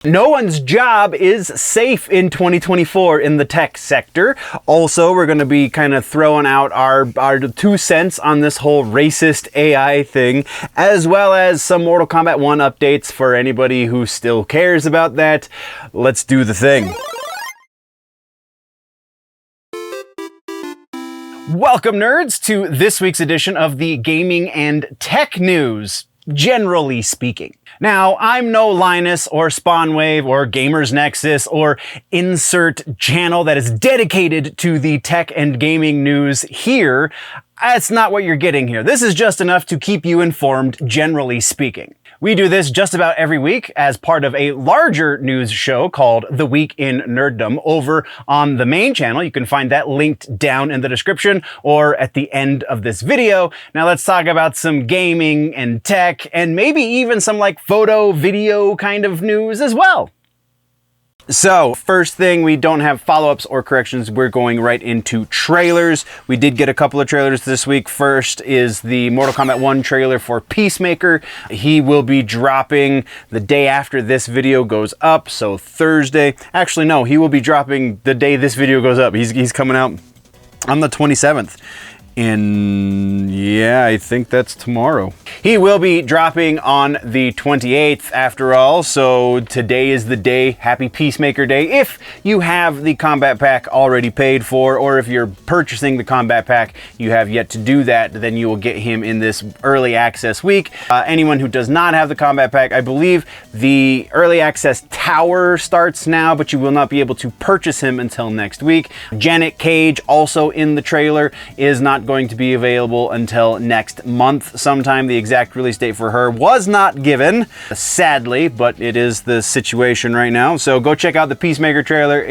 No one's job is safe in 2024 in the tech sector. Also, we're going to be kind of throwing out our 2 cents on this whole racist AI thing, as well as some Mortal Kombat 1 updates for anybody who still cares about that. Let's do the thing. Welcome, nerds, to this week's edition of the Gaming and Tech News, generally speaking. Now, I'm no Linus or Spawnwave or Gamers Nexus or insert channel that is dedicated to the tech and gaming news here. That's not what you're getting here. This is just enough to keep you informed, generally speaking. We do this just about every week as part of a larger news show called The Week in Nerddom over on the main channel. You can find that linked down in the description or at the end of this video. Now let's talk about some gaming and tech and maybe even some like photo, video kind of news as well. So, first thing, we don't have follow-ups or corrections. We're going right into trailers. We did get a couple of trailers this week. First is the Mortal Kombat 1 trailer for Peacemaker. He will be dropping the day after this video goes up, so Thursday. Actually, no, he will be dropping the day this video goes up. He's coming out on the 27th. And yeah, I think that's tomorrow. He will be dropping on the 28th after all, so today is the day. Happy Peacemaker Day. If you have the combat pack already paid for, or if you're purchasing the combat pack, you have yet to do that, then you will get him in this early access week. Anyone who does not have the combat pack, I believe the early access tower starts now, but you will not be able to purchase him until next week. Janet Cage, also in the trailer, is not going to be available until next month sometime. The exact release date for her was not given, sadly, but it is the situation right now. So go check out the Peacemaker trailer.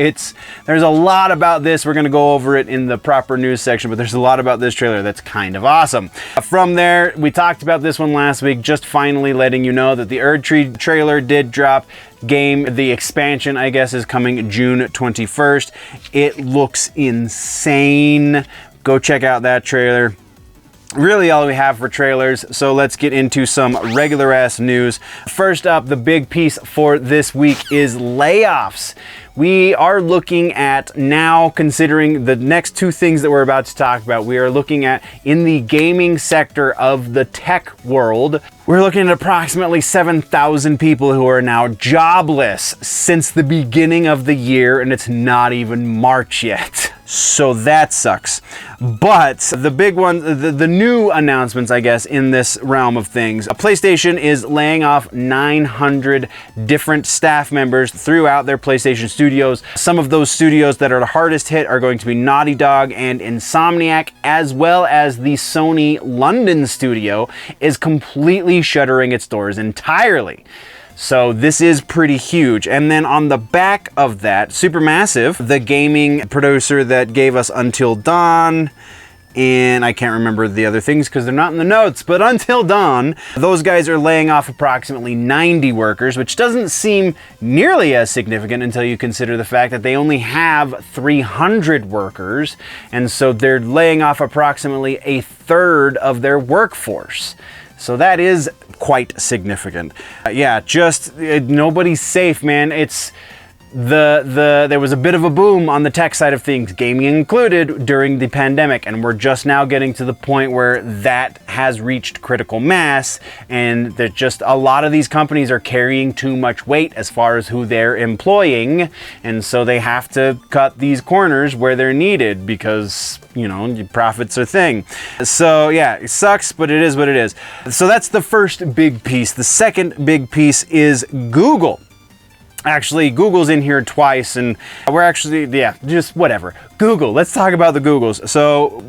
There's a lot about this. We're going to go over it in the proper news section, but there's a lot about this trailer that's kind of awesome. From there, we talked about this one last week, just finally letting you know that the Erdtree trailer did drop. The expansion, I guess, is coming June 21st. It looks insane. Go check out that trailer. Really all we have for trailers, so let's get into some regular ass news. First up, the big piece for this week is Layoffs. We are looking at now, considering the next 2 things that we're about to talk about, we are looking at in the gaming sector of the tech world. We're looking at approximately 7,000 people who are now jobless since the beginning of the year, and it's not even March yet. So that sucks. But the big one, the new announcements, I guess, in this realm of things, PlayStation is laying off 900 different staff members throughout their PlayStation studios. Some of those studios that are the hardest hit are going to be Naughty Dog and Insomniac, as well as the Sony London studio is completely shuttering its doors entirely. So this is pretty huge. And then on the back of that, Supermassive, the gaming producer that gave us Until Dawn, and I can't remember the other things because they're not in the notes, but Until Dawn, those guys are laying off approximately 90 workers, which doesn't seem nearly as significant until you consider the fact that they only have 300 workers, and so they're laying off approximately a third of their workforce. So that is quite significant. Yeah, just nobody's safe, man. It's there was a bit of a boom on the tech side of things, gaming included, during the pandemic, and we're just now getting to the point where that has reached critical mass, and that just a lot of these companies are carrying too much weight as far as who they're employing, and so they have to cut these corners where they're needed because, you know, profits are a thing. So yeah, it sucks, but it is what it is. So that's the first big piece. The second big piece is Google. Actually, Google's in here twice, and we're actually, yeah, just whatever. Google, let's talk about the Googles. So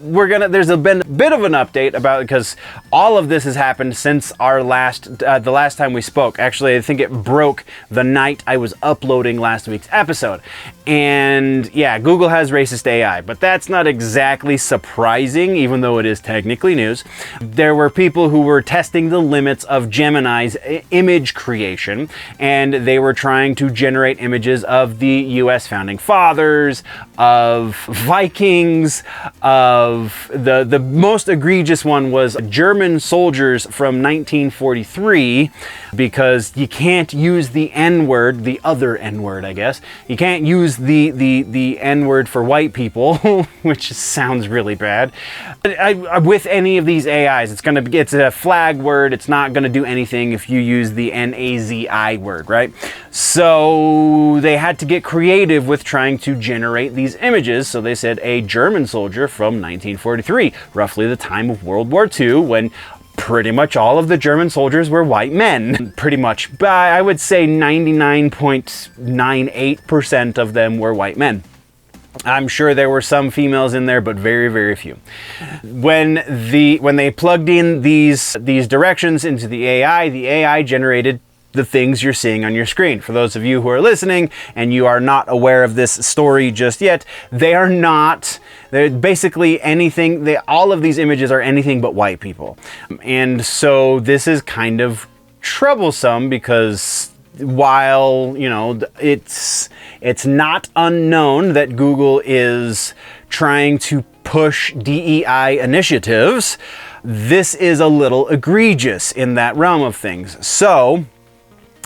there's been a bit of an update about it because all of this has happened since our the last time we spoke. Actually, I think it broke the night I was uploading last week's episode. And yeah, Google has racist AI, but that's not exactly surprising, even though it is technically news. There were people who were testing the limits of Gemini's image creation, and they were trying to generate images of the US founding fathers, of Vikings, of of the most egregious one was German soldiers from 1943, because you can't use the N-word, the other N-word, I guess. You can't use the N-word for white people, which sounds really bad. With any of these AIs, it's a flag word. It's not gonna do anything if you use the NAZI word, right? So they had to get creative with trying to generate these images. So they said a German soldier from 1943, roughly the time of World War II, when pretty much all of the German soldiers were white men. Pretty much, I would say 99.98% of them were white men. I'm sure there were some females in there, but very, very few. When they plugged in these directions into the AI generated the things you're seeing on your screen. For those of you who are listening and you are not aware of this story just yet, they're basically anything, all of these images are anything but white people. And so this is kind of troublesome, because while, you know, it's not unknown that Google is trying to push DEI initiatives, this is a little egregious in that realm of things. So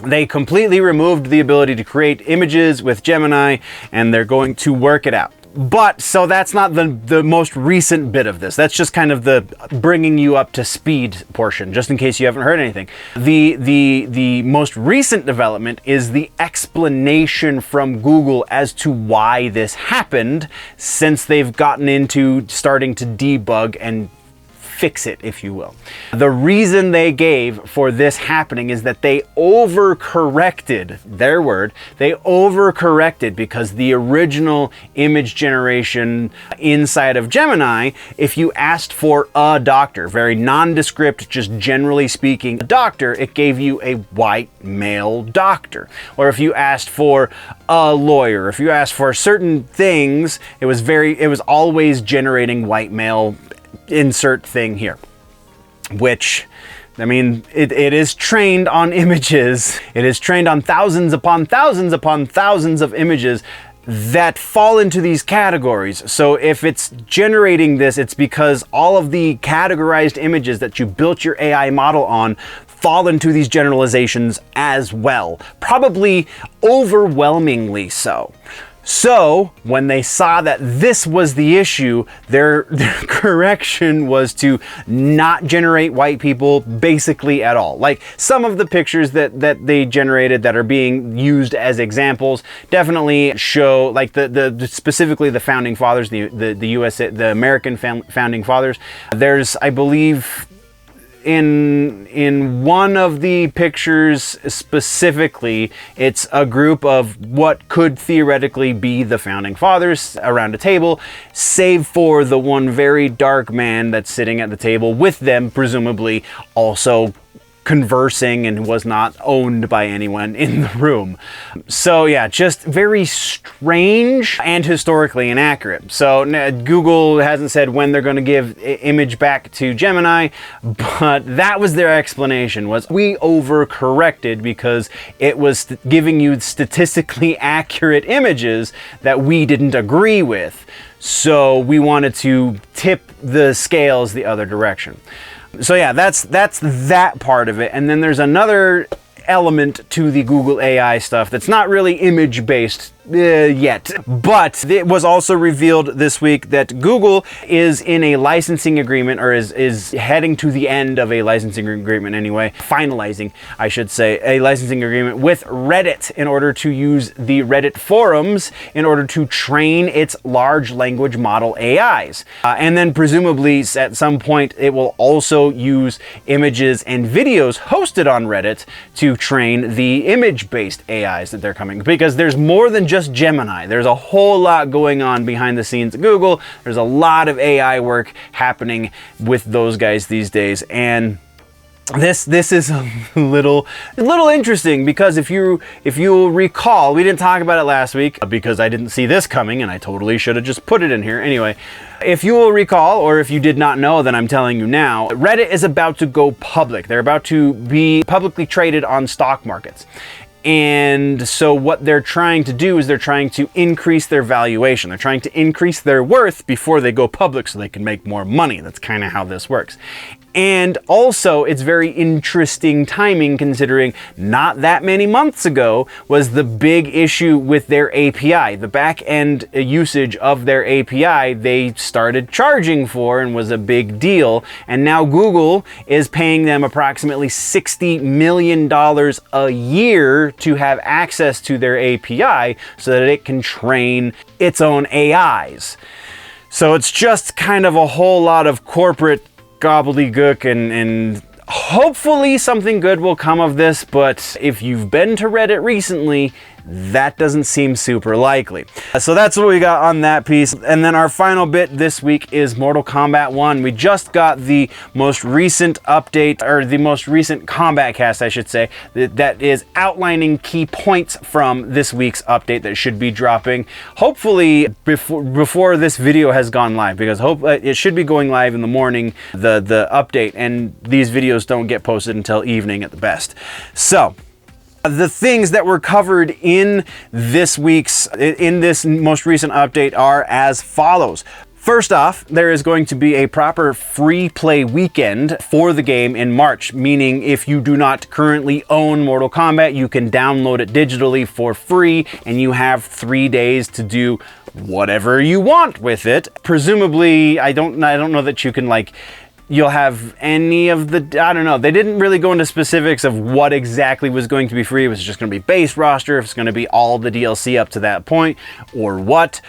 they completely removed the ability to create images with Gemini, and they're going to work it out. But so that's not the most recent bit of this. That's just kind of the bringing you up to speed portion, just in case you haven't heard anything. The most recent development is the explanation from Google as to why this happened, since they've gotten into starting to debug and fix it, if you will. The reason they gave for this happening is that they overcorrected, their word, they overcorrected because the original image generation inside of Gemini, if you asked for a doctor, very nondescript, just generally speaking, a doctor, it gave you a white male doctor. Or if you asked for a lawyer, if you asked for certain things, it was always generating white male insert thing here, which, I mean, it is trained on images. It is trained on thousands upon thousands upon thousands of images that fall into these categories. So if it's generating this, it's because all of the categorized images that you built your AI model on fall into these generalizations as well, probably overwhelmingly so. So when they saw that this was the issue, their correction was to not generate white people basically at all. Like, some of the pictures that they generated that are being used as examples definitely show, like specifically the founding fathers, the American founding fathers. There's, I believe, in one of the pictures specifically, it's a group of what could theoretically be the founding fathers around a table, save for the one very dark man that's sitting at the table with them, presumably also conversing and was not owned by anyone in the room. So yeah, just very strange and historically inaccurate. So Google hasn't said when they're going to give image back to Gemini, but that was their explanation, was we overcorrected because it was giving you statistically accurate images that we didn't agree with. So we wanted to tip the scales the other direction. So yeah, that's that part of it. And then there's another element to the Google AI stuff that's not really image based yet, but it was also revealed this week that Google is in a licensing agreement, or is heading to the end of a licensing agreement anyway, finalizing, I should say, a licensing agreement with Reddit in order to use the Reddit forums in order to train its large language model AIs. And then presumably at some point it will also use images and videos hosted on Reddit to train the image-based AIs that they're coming, because there's more than just Gemini. There's a whole lot going on behind the scenes at Google. There's a lot of AI work happening with those guys these days, and this is a little interesting, because if you recall, we didn't talk about it last week because I didn't see this coming, and I totally should have just put it in here anyway. If you will recall, or if you did not know, then I'm telling you now, Reddit is about to go public. They're about to be publicly traded on stock markets. And so what they're trying to do is they're trying to increase their valuation. They're trying to increase their worth before they go public so they can make more money. That's kind of how this works. And also, it's very interesting timing considering not that many months ago was the big issue with their API. The back-end usage of their API, they started charging for and was a big deal. And now Google is paying them approximately $60 million a year to have access to their API so that it can train its own AIs. So it's just kind of a whole lot of corporate gobbledygook, and hopefully something good will come of this, but if you've been to Reddit recently, that doesn't seem super likely. So that's what we got on that piece. And then our final bit this week is Mortal Kombat 1. We just got the most recent update, or the most recent combat cast, I should say, that is outlining key points from this week's update that should be dropping hopefully before this video has gone live, because it should be going live in the morning, the update, and these videos don't get posted until evening at the best. So the things that were covered in this most recent update are as follows. First off, there is going to be a proper free play weekend for the game in March, meaning if you do not currently own Mortal Kombat, you can download it digitally for free, and you have 3 days to do whatever you want with it. Presumably, I don't know that you can you'll have any of the, I don't know. They didn't really go into specifics of what exactly was going to be free. It was just going to be base roster, if it's going to be all the DLC up to that point, or what.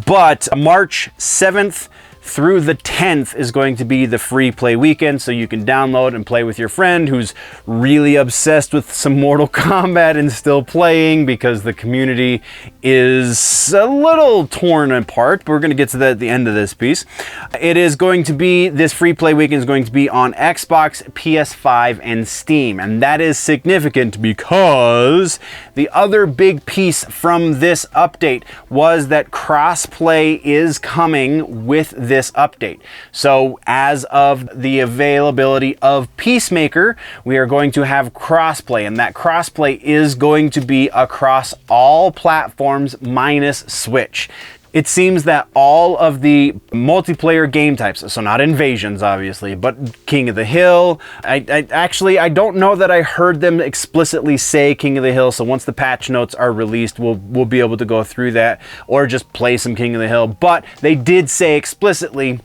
But March 7th through the 10th is going to be the free play weekend, so you can download and play with your friend who's really obsessed with some Mortal Kombat and still playing, because the community is a little torn apart, but we're going to get to that at the end of this piece. This free play weekend is going to be on Xbox, PS5, and Steam, and that is significant because the other big piece from this update was that crossplay is coming with this update. So as of the availability of Peacemaker, we are going to have crossplay, and that crossplay is going to be across all platforms minus Switch. It seems that all of the multiplayer game types, so not Invasions obviously, but King of the Hill, I don't know that I heard them explicitly say King of the Hill, so once the patch notes are released, we'll be able to go through that, or just play some King of the Hill. But they did say explicitly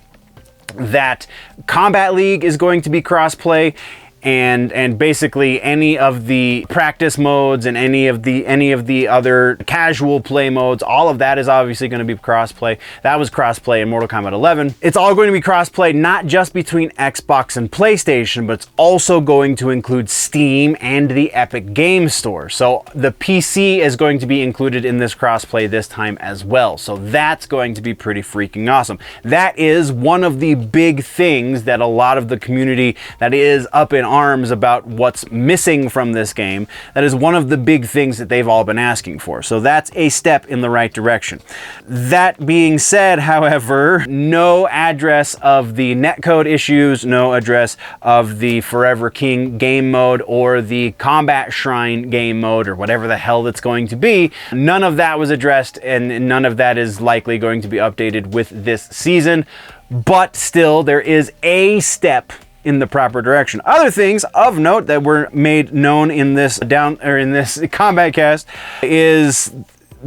that Combat League is going to be crossplay, and basically any of the practice modes and any of the other casual play modes, all of that is obviously going to be crossplay. That was crossplay in Mortal Kombat 11. It's all going to be crossplay not just between Xbox and PlayStation, but it's also going to include Steam and the Epic Game Store. So the PC is going to be included in this crossplay this time as well. So that's going to be pretty freaking awesome. That is one of the big things that a lot of the community that is up in arms about what's missing from this game. That is one of the big things that they've all been asking for. So that's a step in the right direction. That being said, however, no address of the netcode issues, no address of the Forever King game mode or the Combat Shrine game mode, or whatever the hell it's going to be. None of that was addressed, and none of that is likely going to be updated with this season. But still, there is a step in the proper direction. Other things of note that were made known in this combat cast is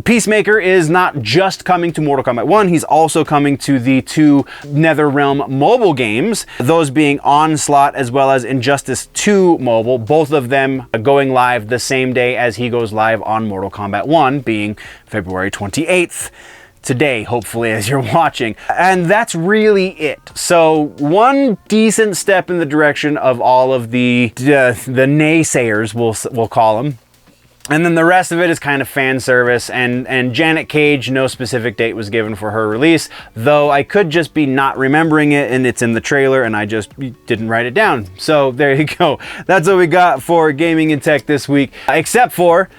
Peacemaker is not just coming to Mortal Kombat 1, he's also coming to the 2 NetherRealm mobile games, those being Onslaught as well as Injustice 2 mobile, both of them going live the same day as he goes live on Mortal Kombat 1, being February 28th. Today, hopefully, as you're watching. And that's really it. So one decent step in the direction of all of the naysayers, we'll call them. And then the rest of it is kind of fan service, and Janet Cage, no specific date was given for her release, though I could just be not remembering it and it's in the trailer and I just didn't write it down. So there you go. That's what we got for Gaming and Tech this week, except for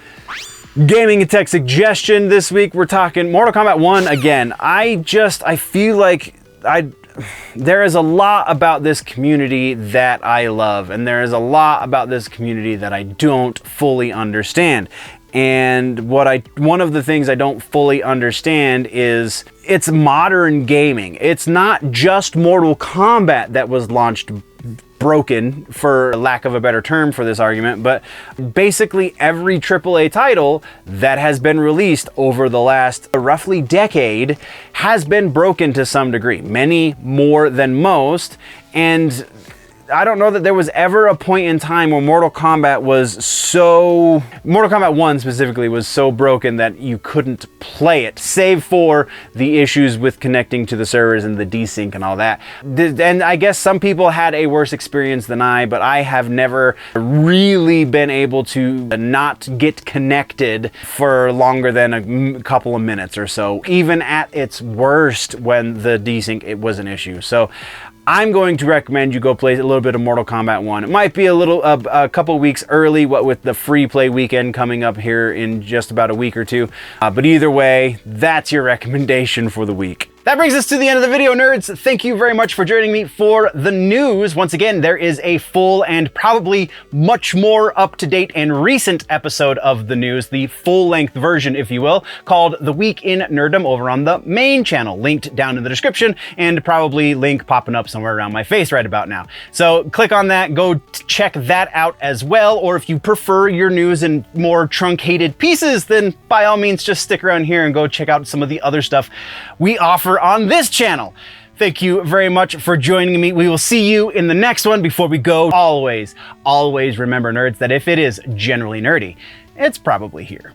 Gaming and Tech suggestion this week. We're talking Mortal Kombat 1 again. I feel like there is a lot about this community that I love, and there is a lot about this community that I don't fully understand. And one of the things I don't fully understand is it's modern gaming. It's not just Mortal Kombat that was launched broken, for lack of a better term for this argument, but basically every AAA title that has been released over the last roughly decade has been broken to some degree, many more than most. And I don't know that there was ever a point in time where Mortal Kombat 1 specifically was so broken that you couldn't play it, save for the issues with connecting to the servers and the desync and all that. And I guess some people had a worse experience than I, but I have never really been able to not get connected for longer than a couple of minutes or so, even at its worst when the desync it was an issue. So I'm going to recommend you go play a little bit of Mortal Kombat 1. It might be a couple weeks early, what with the free play weekend coming up here in just about a week or two. But either way, that's your recommendation for the week. That brings us to the end of the video, nerds. Thank you very much for joining me for the news. Once again, there is a full and probably much more up-to-date and recent episode of the news, the full-length version, if you will, called The Week in Nerddom over on the main channel, linked down in the description, and probably link popping up somewhere around my face right about now. So click on that, go check that out as well, or if you prefer your news in more truncated pieces, then by all means just stick around here and go check out some of the other stuff we offer on this channel. Thank you very much for joining me. We will see you in the next one. Before we go, always remember, nerds, that if it is generally nerdy, it's probably here.